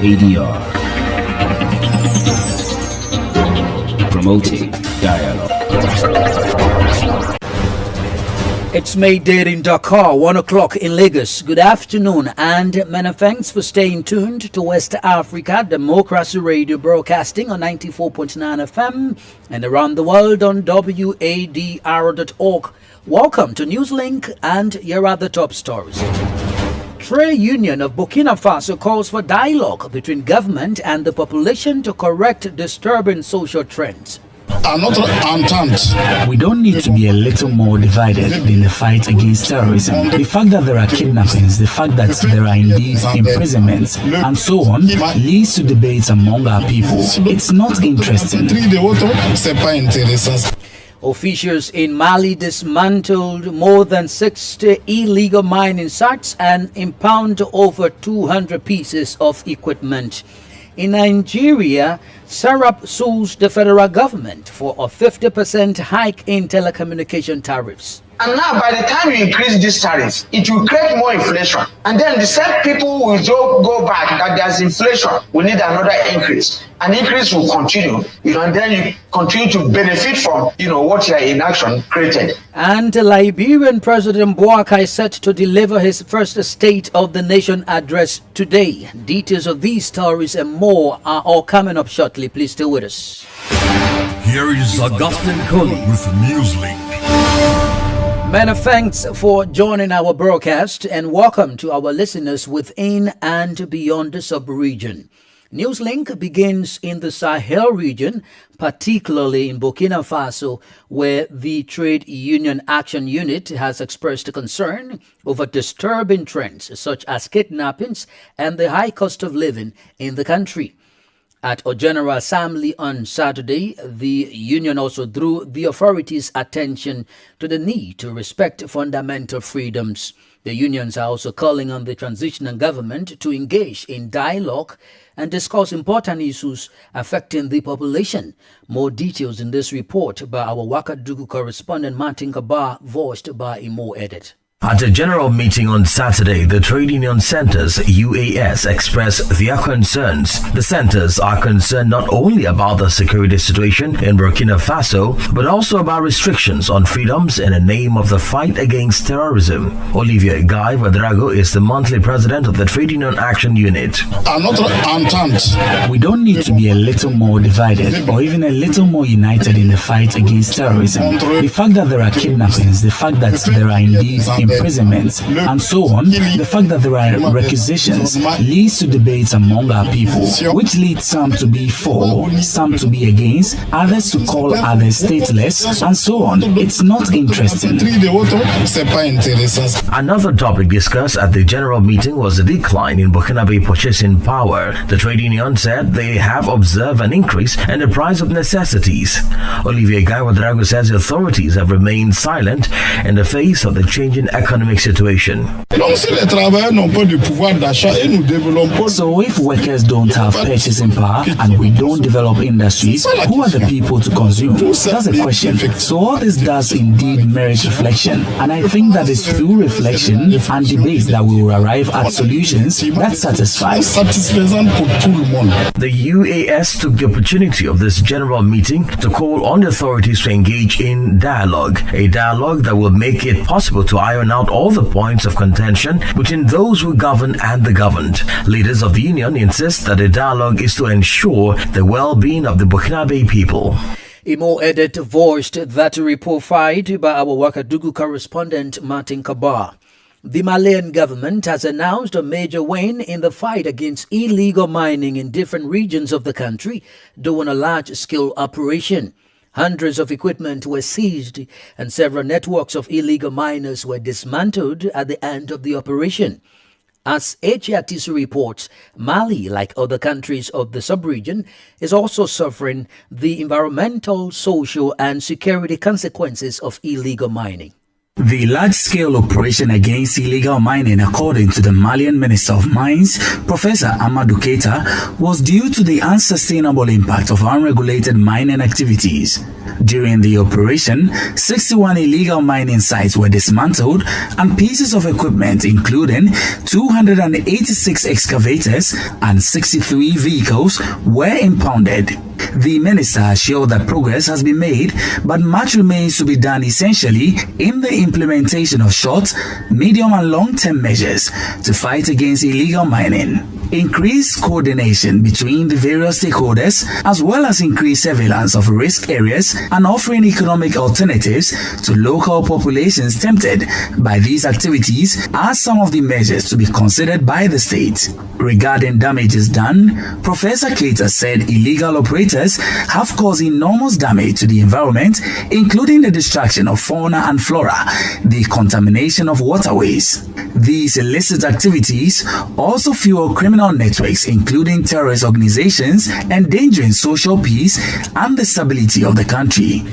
WADR, promoting dialogue. It's May Day in Dakar, 1 o'clock in Lagos. Good afternoon and many thanks for staying tuned to West Africa Democracy Radio, broadcasting on 94.9 FM and around the world on WADR.org. Welcome to Newslink, and here are the top stories. Trade Union of Burkina Faso calls for dialogue between government and the population to correct disturbing social trends. We don't need to be a little more divided in the fight against terrorism. The fact that there are kidnappings, the fact that there are indeed imprisonments, and so on, leads to debates among our people. It's not interesting. Officials in Mali dismantled more than 60 illegal mining sites and impounded over 200 pieces of equipment. In Nigeria, Sarap sues the federal government for a 50% hike in telecommunication tariffs. And now, by the time you increase these tariffs, it will create more inflation. And then the same people will go back that there's inflation. We need another increase. An increase will continue, and then you continue to benefit from, what your inaction created. And Liberian President Bouaka is set to deliver his first State of the Nation address today. Details of these stories and more are all coming up shortly. Please stay with us. Here is Augustine Coley with Newslink. Many thanks for joining our broadcast and welcome to our listeners within and beyond the sub-region. Newslink begins in the Sahel region, particularly in Burkina Faso, where the Trade Union Action Unit has expressed concern over disturbing trends such as kidnappings and the high cost of living in the country. At a General Assembly on Saturday, the union also drew the authorities' attention to the need to respect fundamental freedoms. The unions are also calling on the transitional government to engage in dialogue and discuss important issues affecting the population. More details in this report by our Ouagadougou correspondent Martin Kabar, voiced by Imo Edit. At a general meeting on Saturday, the trade union centers, UAS, expressed their concerns. The centers are concerned not only about the security situation in Burkina Faso, but also about restrictions on freedoms in the name of the fight against terrorism. Olivier Guy Vadrago is the monthly president of the Trade Union Action Unit. We don't need to be a little more divided or even a little more united in the fight against terrorism. The fact that there are kidnappings, the fact that there are indeed imprisonments, and so on, the fact that there are requisitions leads to debates among our people, which leads some to be for, some to be against, others to call others stateless, and so on. It's not interesting. Another topic discussed at the general meeting was the decline in Burkinabe purchasing power. The trade union said they have observed an increase in the price of necessities. Olivier Gaiwadrago says the authorities have remained silent in the face of the changing economic situation. So if workers don't have purchasing power and we don't develop industries, who are the people to consume? That's the question. So all this does indeed merit reflection, and I think that it's through reflection and debates that we will arrive at solutions that satisfy. The UAS took the opportunity of this general meeting to call on the authorities to engage in dialogue, a dialogue that will make it possible to iron out all the points of contention between those who govern and the governed. Leaders of the union insist that a dialogue is to ensure the well-being of the Burkinabe people. Imo Edit voiced that report filed by our Ouagadougou correspondent Martin Kabar. The Malian government has announced a major win in the fight against illegal mining in different regions of the country during a large-scale operation. Hundreds of equipment were seized and several networks of illegal miners were dismantled at the end of the operation. As HATC reports, Mali, like other countries of the sub-region, is also suffering the environmental, social and security consequences of illegal mining. The large-scale operation against illegal mining, according to the Malian Minister of Mines, Professor Amadou Keita, was due to the unsustainable impact of unregulated mining activities. During the operation, 61 illegal mining sites were dismantled and pieces of equipment, including 286 excavators and 63 vehicles, were impounded. The minister assured that progress has been made, but much remains to be done, essentially in the implementation of short, medium and long-term measures to fight against illegal mining. Increased coordination between the various stakeholders, as well as increased surveillance of risk areas and offering economic alternatives to local populations tempted by these activities, are some of the measures to be considered by the state. Regarding damages done, Professor Keita said illegal operators have caused enormous damage to the environment, including the destruction of fauna and flora, the contamination of waterways. These illicit activities also fuel criminal networks, including terrorist organizations, endangering social peace and the stability of the country.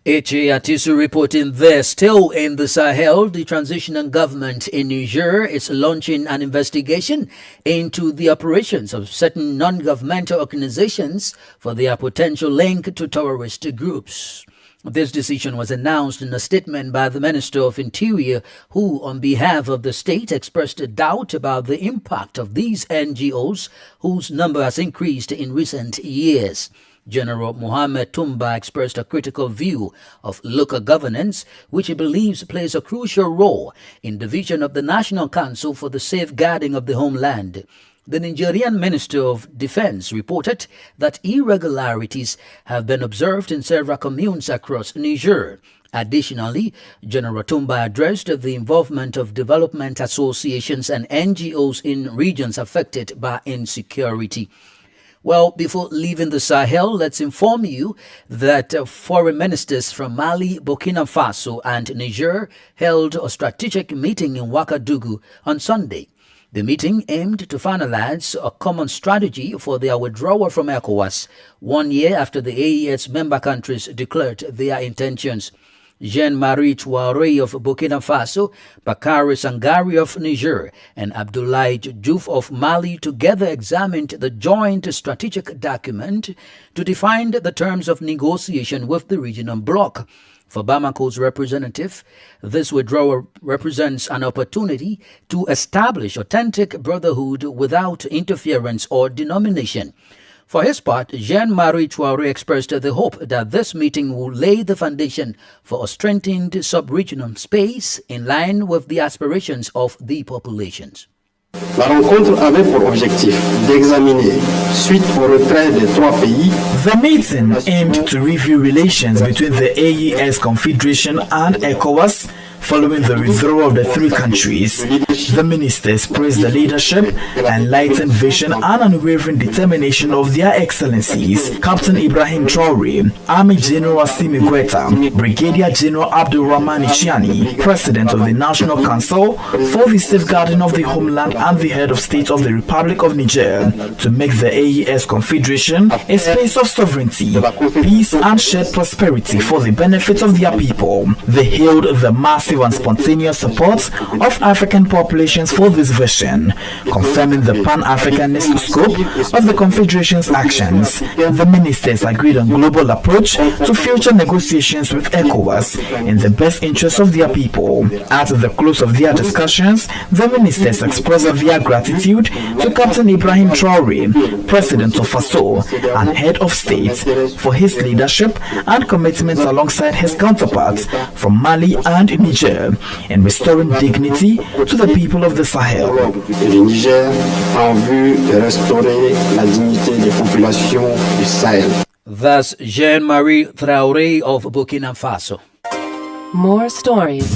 HATC reporting there. Still in the Sahel, the transitional government in Niger is launching an investigation into the operations of certain non-governmental organizations for their potential link to terrorist groups. This decision was announced in a statement by the Minister of Interior, who, on behalf of the state, expressed a doubt about the impact of these NGOs, whose number has increased in recent years. General Mohamed Tumba expressed a critical view of local governance, which he believes plays a crucial role in the vision of the National Council for the Safeguarding of the Homeland. The Nigerian Minister of Defense reported that irregularities have been observed in several communes across Niger. Additionally, General Tumba addressed the involvement of development associations and NGOs in regions affected by insecurity. Well, before leaving the Sahel, let's inform you that foreign ministers from Mali, Burkina Faso and Niger held a strategic meeting in Ouagadougou on Sunday. The meeting aimed to finalize a common strategy for their withdrawal from ECOWAS 1 year after the AES member countries declared their intentions. Jean-Marie Touareg of Burkina Faso, Bakary Sangari of Niger, and Abdoulaye Diouf of Mali together examined the joint strategic document to define the terms of negotiation with the regional bloc. For Bamako's representative, this withdrawal represents an opportunity to establish authentic brotherhood without interference or denomination. For his part, Jean-Marie Touareg expressed the hope that this meeting will lay the foundation for a strengthened sub-regional space in line with the aspirations of the populations. La rencontre avait pour objectif d'examiner, suite au retrait des trois pays, the meeting aimed to review relations between the AES Confederation and ECOWAS following the withdrawal of the three countries. The ministers praised the leadership, enlightened vision and unwavering determination of their excellencies, Captain Ibrahim Traoré, Army General Assimi Goïta, Brigadier General Abdulrahman Ishiani, President of the National Council for the Safeguarding of the Homeland and the Head of State of the Republic of Niger, to make the AES Confederation a space of sovereignty, peace and shared prosperity for the benefit of their people. They hailed the massive and spontaneous support of African populations for this vision, confirming the Pan-Africanist scope of the Confederation's actions. The ministers agreed on global approach to future negotiations with ECOWAS in the best interest of their people. At the close of their discussions, the ministers expressed their gratitude to Captain Ibrahim Traoré, President of Faso and Head of State, for his leadership and commitment alongside his counterparts from Mali and Niger in restoring dignity to the people of the Sahel. Le Niger en vue de restaurer la dignité des populations du Sahel. Thus, Jean-Marie Traoré of Burkina Faso. More stories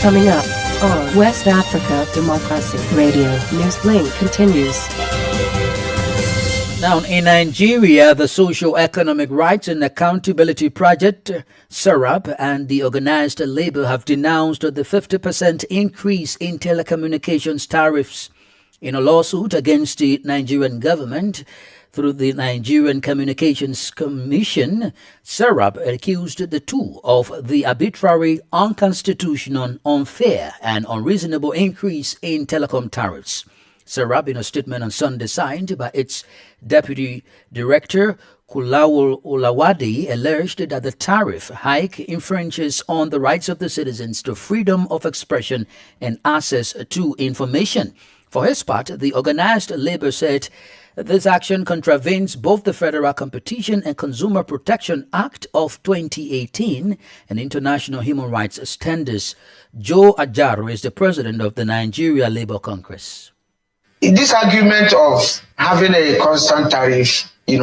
coming up on West Africa Democracy Radio. Newslink continues. Now, in Nigeria, the Socio-Economic Rights and Accountability Project, SERAP, and the Organized Labor have denounced the 50% increase in telecommunications tariffs. In a lawsuit against the Nigerian government through the Nigerian Communications Commission, Serap accused the two of the arbitrary, unconstitutional, unfair and unreasonable increase in telecom tariffs. Serap, in a statement on Sunday signed by its Deputy Director, Kulawul Olawade, alleged that the tariff hike infringes on the rights of the citizens to freedom of expression and access to information. For his part, the organized labor said this action contravenes both the Federal Competition and Consumer Protection Act of 2018 and international human rights standards. Joe Ajaro is the president of the Nigeria Labour Congress. This argument of having a constant tariff, we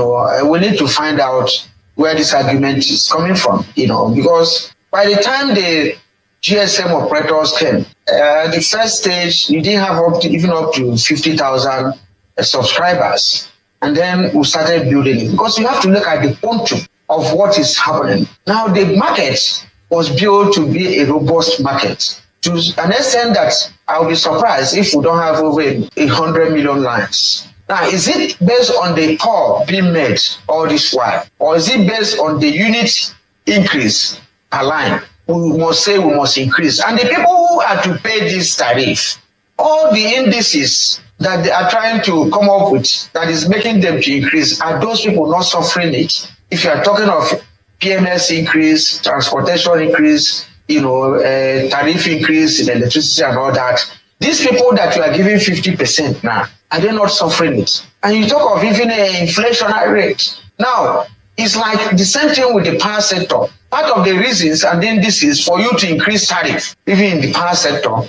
need to find out where this argument is coming from, because by the time the GSM operators came, the first stage, you didn't have even up to 50,000 subscribers. And then we started building it because you have to look at the quantum of what is happening. Now, the market was built to be a robust market to an extent that I'll be surprised if we don't have over 100 million lines. Now, is it based on the core being made all this while? Or is it based on the unit increase per line? We must say we must increase. And the people who are to pay this tariff, all the indices that they are trying to come up with that is making them to increase, are those people not suffering it? If you are talking of PMS increase, transportation increase, tariff increase in electricity and all that, these people that you are giving 50% now, are they not suffering it? And you talk of even an inflationary rate. Now, it's like the same thing with the power sector. Part of the reasons, and then this is for you to increase tariff, even in the power sector,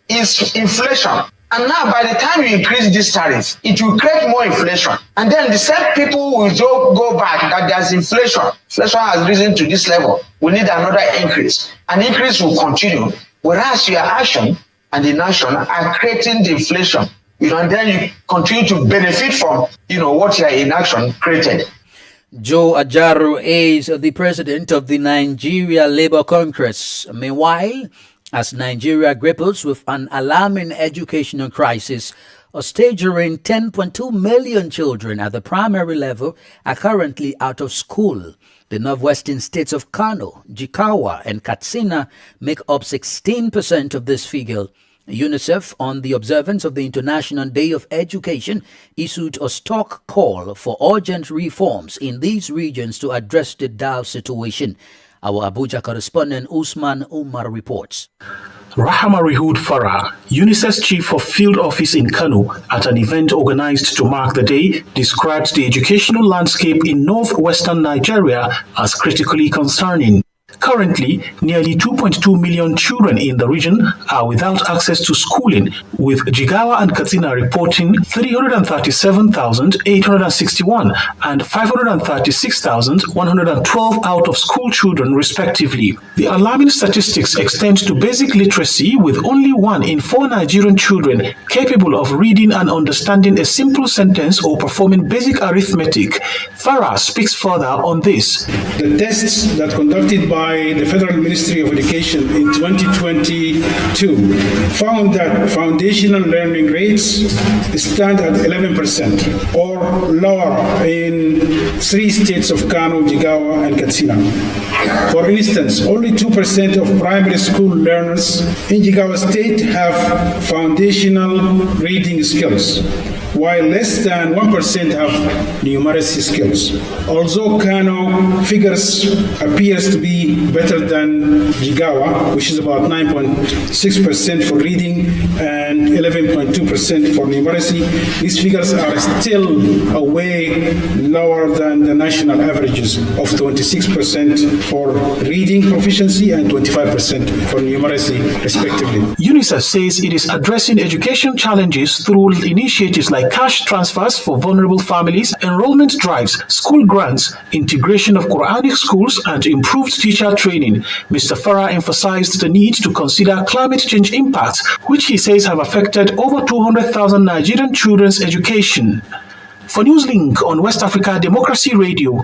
is inflation. And now, by the time you increase this tariff, it will create more inflation. And then the same people will go back that there's inflation. Inflation has risen to this level. We need another increase. An increase will continue, whereas your action and the nation are creating the inflation. And then you continue to benefit from, what your inaction created. Joe Ajaro is the president of the Nigeria Labour Congress. Meanwhile, as Nigeria grapples with an alarming educational crisis, a staggering 10.2 million children at the primary level are currently out of school. The northwestern states of Kano, Jigawa, and Katsina make up 16% of this figure. UNICEF, on the observance of the International Day of Education, issued a stark call for urgent reforms in these regions to address the dire situation. Our Abuja correspondent Usman Umar reports. Rahama Rihud Farah, UNICEF's chief of field office in Kano, at an event organized to mark the day, described the educational landscape in northwestern Nigeria as critically concerning. Currently, nearly 2.2 million children in the region are without access to schooling, with Jigawa and Katsina reporting 337,861 and 536,112 out-of-school children, respectively. The alarming statistics extend to basic literacy, with only 1 in 4 Nigerian children capable of reading and understanding a simple sentence or performing basic arithmetic. Farah speaks further on this. The tests that conducted by the Federal Ministry of Education in 2022 found that foundational learning rates stand at 11% or lower in 3 states of Kano, Jigawa, and Katsina. For instance, only 2% of primary school learners in Jigawa State have foundational reading skills, while less than 1% have numeracy skills. Although Kano figures appears to be better than Jigawa, which is about 9.6% for reading and 11.2% for numeracy, these figures are still way lower than the national averages of 26% for reading proficiency and 25% for numeracy, respectively. UNICEF says it is addressing education challenges through initiatives like cash transfers for vulnerable families, enrollment drives, school grants, integration of Quranic schools, and improved teacher training. Mr. Farah emphasized the need to consider climate change impacts, which he says have affected over 200,000 Nigerian children's education. For Newslink on West Africa Democracy Radio,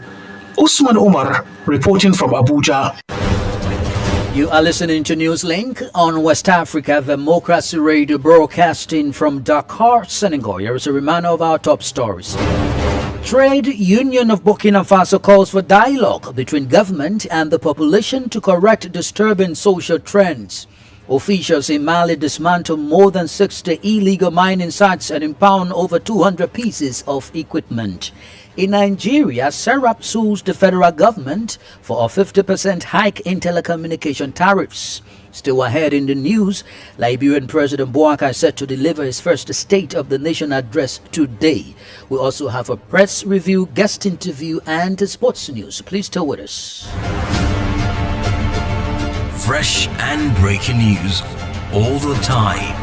Usman Omar reporting from Abuja. You are listening to Newslink on West Africa Democracy Radio, broadcasting from Dakar, Senegal. Here is a reminder of our top stories. Trade Union of Burkina Faso calls for dialogue between government and the population to correct disturbing social trends. Officials in Mali dismantle more than 60 illegal mining sites and impound over 200 pieces of equipment. In Nigeria, Serap sues the federal government for a 50% hike in telecommunication tariffs. Still ahead in the news, Liberian President Bouakai is set to deliver his first State of the Nation address today. We also have a press review, guest interview, and sports news. Please stay with us. Fresh and breaking news all the time.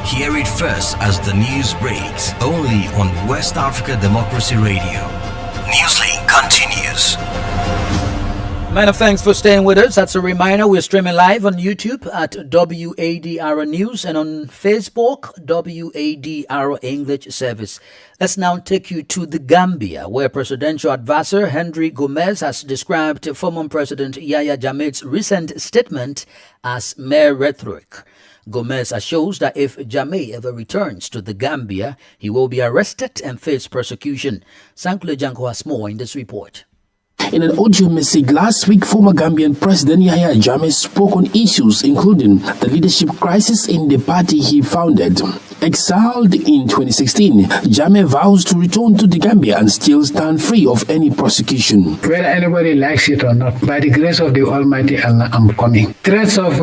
Hear it first as the news breaks, only on West Africa Democracy Radio. Newslink continues. Many thanks for staying with us. That's a reminder, we're streaming live on YouTube at WADR News and on Facebook, WADR English Service. Let's now take you to the Gambia, where presidential advisor Henry Gomez has described former President Yahya Jammeh's recent statement as mere rhetoric. Gomez assures that if Jammeh ever returns to the Gambia, he will be arrested and face persecution. Sankle Janko has more in this report. In an audio message last week, former Gambian President Yahya Jammeh spoke on issues including the leadership crisis in the party he founded. Exiled in 2016, Jammeh vows to return to the Gambia and still stand free of any prosecution. Whether anybody likes it or not, by the grace of the Almighty Allah, I'm coming. Threats of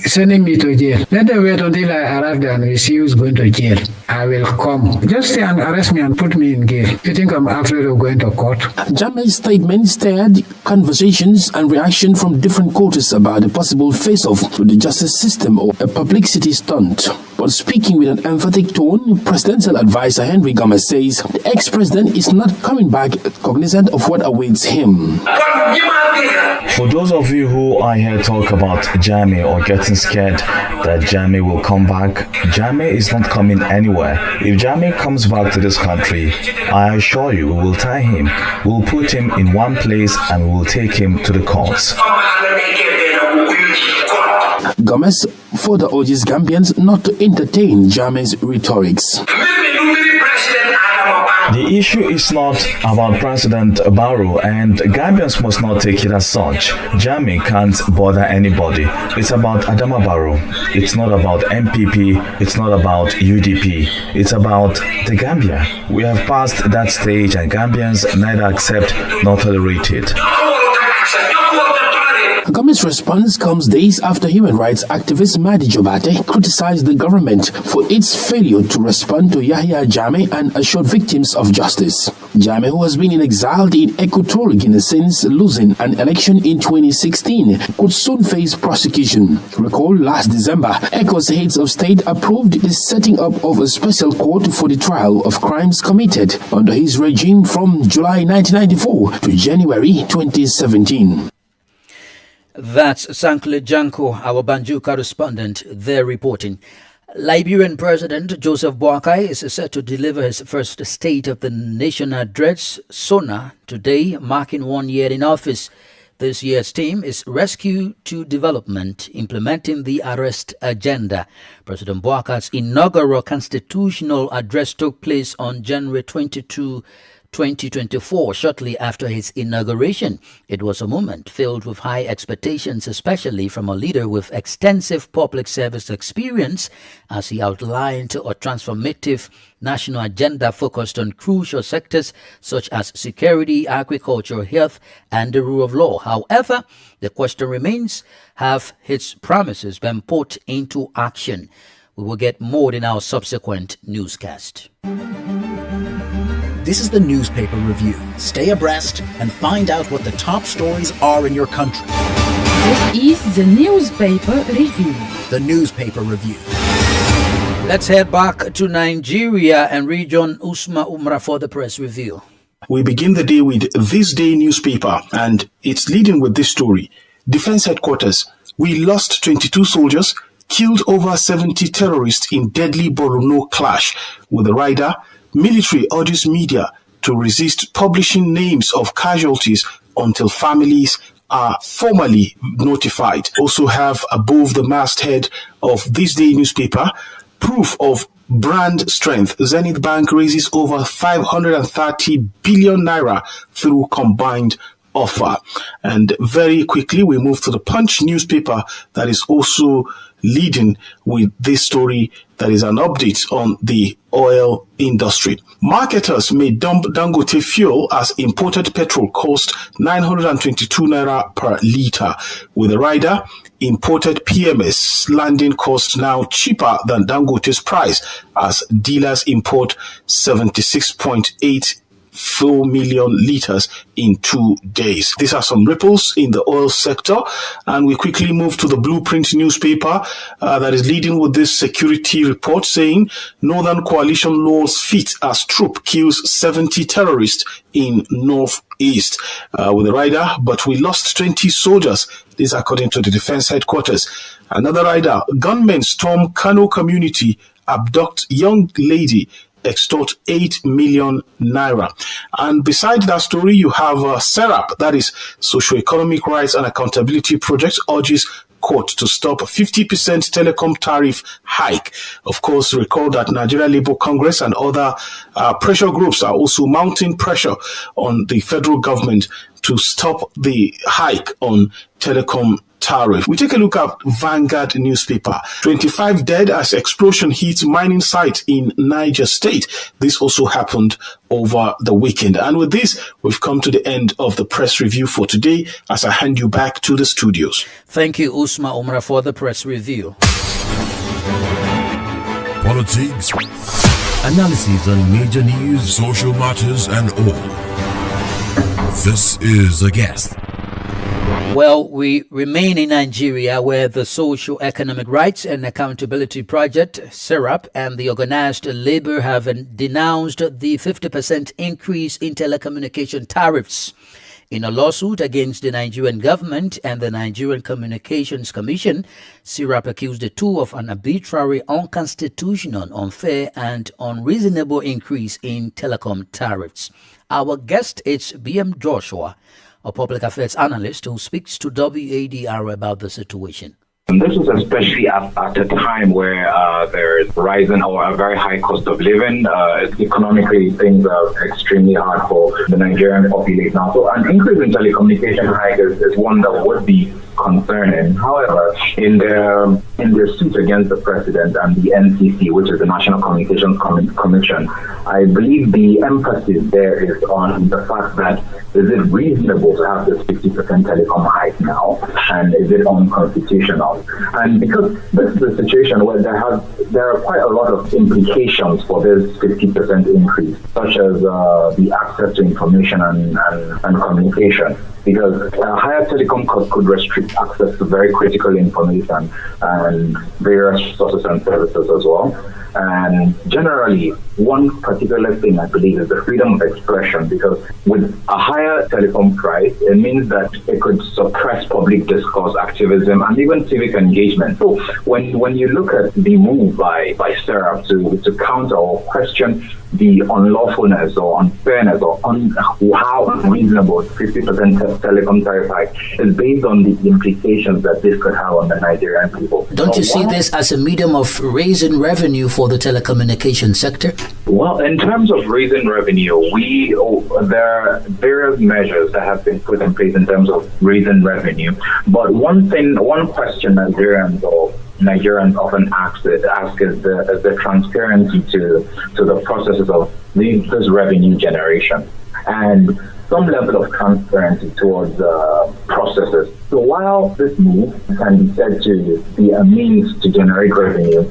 sending me to jail. Let them wait until I arrive there and we see who's going to jail. I will come. Just stay and arrest me and put me in jail. You think I'm afraid of going to court? Jammeh's statement stirred conversations and reaction from different quarters about the possible face-off with the justice system or a publicity stunt. But speaking with an emphatic tone, presidential advisor Henry Gomez says the ex-president is not coming back cognizant of what awaits him. For those of you who I hear talk about Jammeh or getting scared that Jammeh will come back, Jammeh is not coming anywhere. If Jammeh comes back to this country, I assure you we will tie him, we'll put him in one place and we will take him to the courts. Gomez further urges Gambians not to entertain Jammeh's rhetorics. The issue is not about President Barrow, and Gambians must not take it as such. Jammeh can't bother anybody. It's about Adama Barrow. It's not about MPP. It's not about UDP. It's about the Gambia. We have passed that stage, and Gambians neither accept nor tolerate it. Gomez's response comes days after human rights activist Madi Jobate criticized the government for its failure to respond to Yahya Jammeh and assure victims of justice. Jammeh, who has been in exile in Equatorial Guinea since losing an election in 2016, could soon face prosecution. Recall last December, ECOWAS heads of state approved the setting up of a special court for the trial of crimes committed under his regime from July 1994 to January 2017. That's Sankle Janko, our Banjul correspondent, there reporting. Liberian President Joseph Boakai is set to deliver his first State of the Nation address, SONA, today, marking 1 year in office. This year's theme is Rescue to Development, implementing the Arrest Agenda. President Boakai's inaugural constitutional address took place on January 22, 2024, shortly after his inauguration. It was a moment filled with high expectations, especially from a leader with extensive public service experience, as he outlined a transformative national agenda focused on crucial sectors such as security, agriculture, health, and the rule of law. However, the question remains, have his promises been put into action? We will get more in our subsequent newscast. This is the newspaper review. Stay abreast and find out what the top stories are in your country. This is the newspaper review. The newspaper review. Let's head back to Nigeria and rejoin Usma Umrah for the press review. We begin the day with This Day newspaper, and it's leading with this story. Defense headquarters. We lost 22 soldiers, killed over 70 terrorists in deadly Borno clash. With the rider, military urges media to resist publishing names of casualties until families are formally notified. Also have above the masthead of this day newspaper proof of brand strength. Zenith Bank raises over 530 billion naira through combined offer. And very quickly, we move to the Punch newspaper that is also leading with this story that is an update on the oil industry. Marketers may dump Dangote fuel as imported petrol cost 922 naira per litre. With a rider, imported PMS landing cost now cheaper than Dangote's price as dealers import 76.8 4 million litres in 2 days. These are some ripples in the oil sector, and we quickly move to the Blueprint newspaper that is leading with this security report saying Northern Coalition lures feet as troop kills 70 terrorists in Northeast with a rider, but we lost 20 soldiers. This according to the Defense Headquarters. Another rider, gunmen storm Kano community, abduct young lady, extort 8 million naira. And beside that story, you have SERAP, that is Socio-Economic Rights and Accountability Project, urges court to stop 50% telecom tariff hike. Of course, recall that Nigeria Labour Congress and other pressure groups are also mounting pressure on the federal government to stop the hike on telecom tariff. We take a look at Vanguard newspaper. 25 dead as explosion hits mining site in Niger State. This also happened over the weekend. And with this, we've come to the end of the press review for today as I hand you back to the studios. Thank you, Usma Umra, for the press review. Politics, analysis on major news, social matters, and all. This is a guest. Well, we remain in Nigeria, where the Socio-Economic Rights and Accountability Project, SERAP, and the Organized Labor have denounced the 50% increase in telecommunication tariffs. In a lawsuit against the Nigerian government and the Nigerian Communications Commission, SERAP accused the two of an arbitrary, unconstitutional, unfair, and unreasonable increase in telecom tariffs. Our guest is BM Joshua, a public affairs analyst who speaks to WADR about the situation. And this is especially at a time where there is rising or a very high cost of living. Economically, things are extremely hard for the Nigerian population now. So an increase in telecommunication hike is one that would be concerning. However, in their suit against the president and the NCC, which is the National Communications Commission, I believe the emphasis there is on the fact that is it reasonable to have this 50% telecom hike now, and is it unconstitutional? And because this is a situation where there are quite a lot of implications for this 50% increase, such as the access to information and communication. Because higher telecom costs could restrict access to very critical information and various sources and services as well. And generally, one particular thing I believe is the freedom of expression, because with a higher telecom price, it means that it could suppress public discourse, activism, and even civic engagement. So when you look at the move by SERAP to counter or question the unlawfulness or unfairness or how unreasonable 50% telecom tariff hike is based on the implications that this could have on the Nigerian people. Don't you see this as a medium of raising revenue for the telecommunication sector? Well, in terms of raising revenue, there are various measures that have been put in place in terms of raising revenue. But one question Nigerians often ask is the transparency to the processes of this revenue generation and some level of transparency towards processes. So while this move can be said to be a means to generate revenue,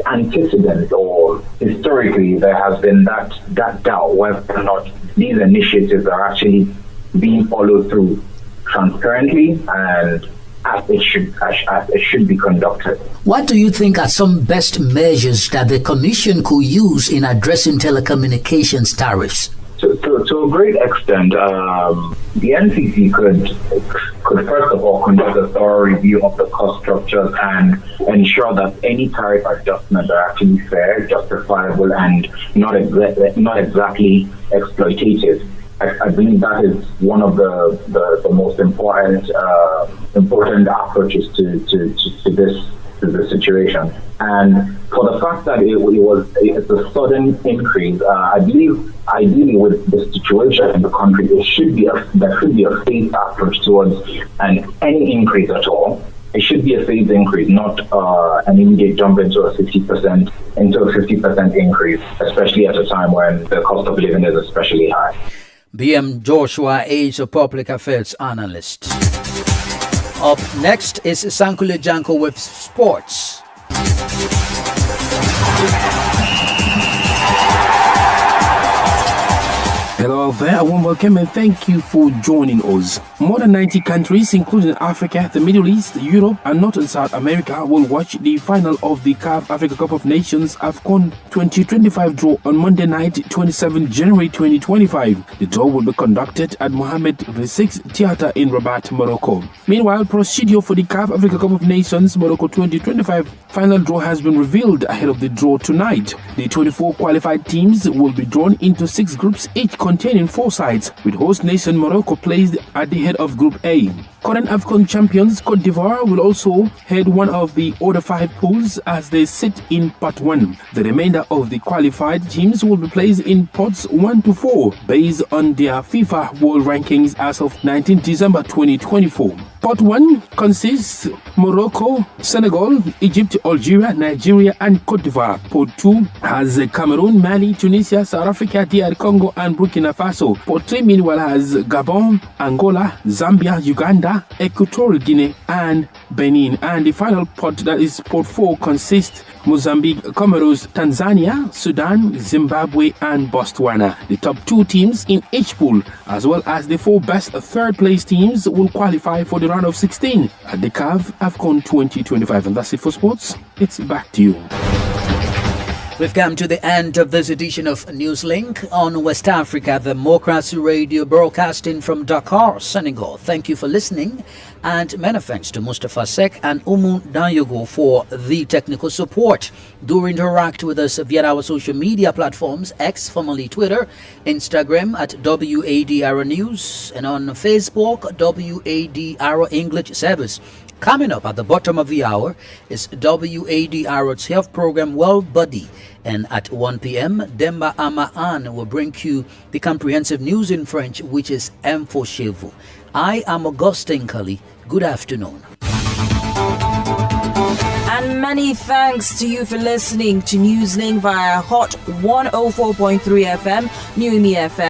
antecedent or historically there has been that doubt whether or not these initiatives are actually being followed through transparently and as it should be conducted. What do you think are some best measures that the Commission could use in addressing telecommunications tariffs? To a great extent, the NCC could first of all conduct a thorough review of the cost structures and ensure that any tariff adjustments are actually fair, justifiable, and not exactly exploitative. I believe that is one of the most important approaches to this situation. And for the fact that it's a sudden increase, I believe ideally with the situation in the country, there should be a phased approach towards any increase at all. It should be a phased increase, not an immediate jump into a 50% increase, especially at a time when the cost of living is especially high. BM Joshua is a public affairs analyst. Up next is Sankule Janko with sports. Hello there, a warm welcome and thank you for joining us. More than 90 countries, including Africa, the Middle East, Europe, and North and South America, will watch the final of the CAF Africa Cup of Nations AFCON 2025 draw on Monday night, 27 January 2025. The draw will be conducted at Mohammed VI Theatre in Rabat, Morocco. Meanwhile, procedure for the CAF Africa Cup of Nations Morocco 2025 final draw has been revealed ahead of the draw tonight. The 24 qualified teams will be drawn into 6 groups, each containing 4 sides, with host nation Morocco placed at the head of Group A. Current AFCON champions Cote d'Ivoire will also head one of the other 5 pools as they sit in Pot 1. The remainder of the qualified teams will be placed in Pots 1 to 4 based on their FIFA World Rankings as of 19 December 2024. Pot 1 consists Morocco, Senegal, Egypt, Algeria, Nigeria, and Cote d'Ivoire. Pot 2 has Cameroon, Mali, Tunisia, South Africa, DR Congo, and Burkina Faso. Pot 3 meanwhile has Gabon, Angola, Zambia, Uganda, Equatorial Guinea, and Benin. And the final pot, that is Pot 4, consists Mozambique, Comoros, Tanzania, Sudan, Zimbabwe, and Botswana. The top 2 teams in each pool, as well as the 4 best third-place teams, will qualify for the round of 16 at the CAF AFCON 2025. And that's it for sports. It's back to you. We've come to the end of this edition of Newslink on West Africa Democracy Radio, broadcasting from Dakar, Senegal. Thank you for listening, and many thanks to Mustafa Sek and Umu Danyogo for the technical support. Do interact with us via our social media platforms, X, formerly Twitter, Instagram at WADR News, and on Facebook, WADR English Service. Coming up at the bottom of the hour is WADR's health program Well Buddy, and at 1 p.m. Demba Amaan will bring you the comprehensive news in French, which is Info chez vous. I am Augustin Kali. Good afternoon. And many thanks to you for listening to Newslink via Hot 104.3 FM, New Me FM.